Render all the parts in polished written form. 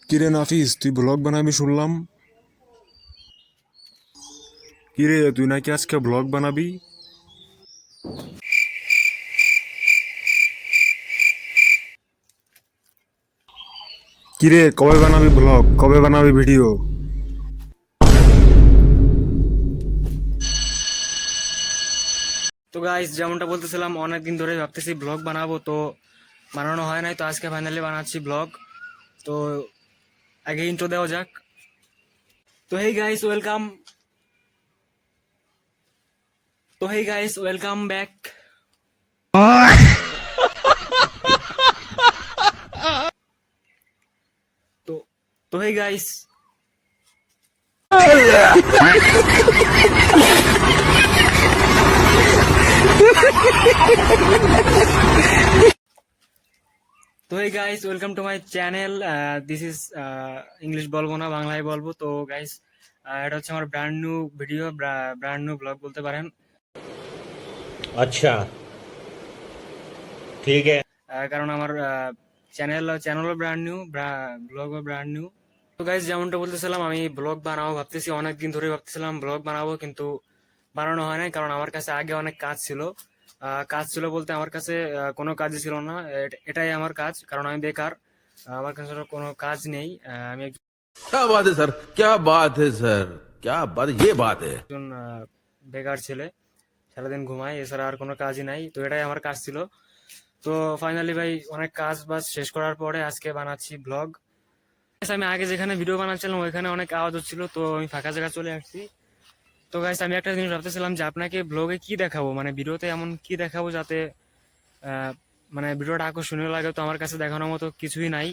কিরে নাফিস, তুই ব্লগ বানাবি শুনলাম। কিরে, তুই নাকি আজকে ব্লগ বানাবি? কিরে, কবে বানাবি ব্লগ, কবে বানাবি ভিডিও? তো গাইস, যেমনটা বলতেছিলাম, অনেকদিন ধরে ভাবতেছি ব্লগ বানাবো, তো বানানো হয় নাই। তো আজকে ফাইনালি বানাচ্ছি ব্লগ। তো আগে ইন্ট্রো দেওয়া যাক। তো hey guys, welcome. Welcome back. তো তো hey guys, welcome to my channel. This is English বলবো না, বাংলায় বলবো। তো গাইস, এটা হচ্ছে আমার brand new video, brand new blog বলতে পারেন। अच्छा ठीक है। কারণ আমার চ্যানেলও ব্র্যান্ড নিউ, ব্লগও ব্র্যান্ড নিউ। তো গাইজ, যেমনটা বলতেছিলাম, আমি ব্লগ বানাবো ভাবতেছি, অনেকদিন ধরে ভাবতেছিলাম ব্লগ বানাবো, কিন্তু বানানো হয় নাই। কারণ আমার কাছে আগে অনেক কাজ ছিল। কাজ ছিল বলতে আমার কাছে কোনো কাজই ছিল না। এটাই আমার কাজ, কারণ আমি বেকার। আমার কাছে কোনো কাজ নেই। আমি क्या बात है सर, क्या बात है सर, क्या बात, ये बात है। একজন বেকার ছেলে, সারাদিন ঘুমাই, এছাড়া আর কোনো কাজই নাই। তো এটাই আমার কাজ ছিল। তো ফাইনালি ভাই, অনেক কাজ বাজ শেষ করার পরে আজকে বানাচ্ছি ব্লগ। আমি আগে যেখানে ভিডিও বানাচ্ছিলাম ওইখানে অনেক আওয়াজ হচ্ছিল, তো আমি ফাঁকা জায়গা চলে আসছি। তো গাইস, আমি একটা জিনিস ভাবতেছিলাম যে আপনাকে ব্লগে কি দেখাবো, মানে ভিডিওতে এমন কি দেখাবো যাতে আহ, মানে ভিডিওটা আকর্ষণীয় লাগে। তো আমার কাছে দেখানোর মতো কিছুই নাই।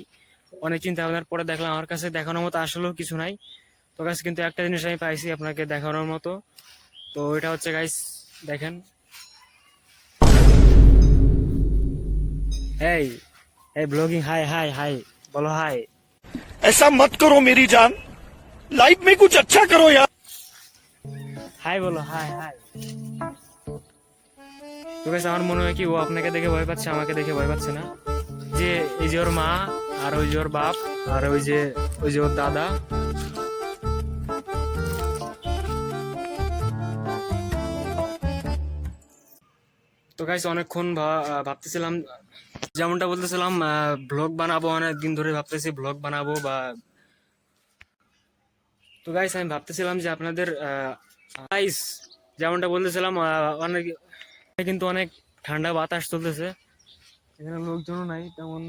অনেক চিন্তা ভাবনার পরে দেখলাম আমার কাছে দেখানোর মতো আসলেও কিছু নাই। তো গাইস, কিন্তু একটা জিনিস আমি পাইছি আপনাকে দেখানোর মতো। তো এটা হচ্ছে গাইস, দেখেন। এই এই ব্লগিং, হাই হাই হাই, বলো হাই। ऐसा मत करो मेरी जान, लाइफ में कुछ अच्छा करो यार। হাই বলো, হাই হাই। তো গাইস, আমার মনে হয় কি ও আপনাকে দেখে ভয় পাচ্ছে, আমাকে দেখে ভয় পাচ্ছে না। যে এই যে ওর মা, আর ওই যে ওর বাপ, আর ওই যে ওর দাদা। তো গাইস, অনেকক্ষণ ভাবতেছিলাম, যেমনটা বলতেছিলাম, ব্লগ বানাবো, অনেক দিন ধরে ভাবতেছি ব্লগ বানাবো বা। তো গাইস, আমি ভাবতেছিলাম যে আপনাদের গাইস, যেমনটা বলতেছিলাম, অনেক কিন্তু অনেক ঠান্ডা বাতাস চলতেছে, এখানে লোকজনও নাই তেমন।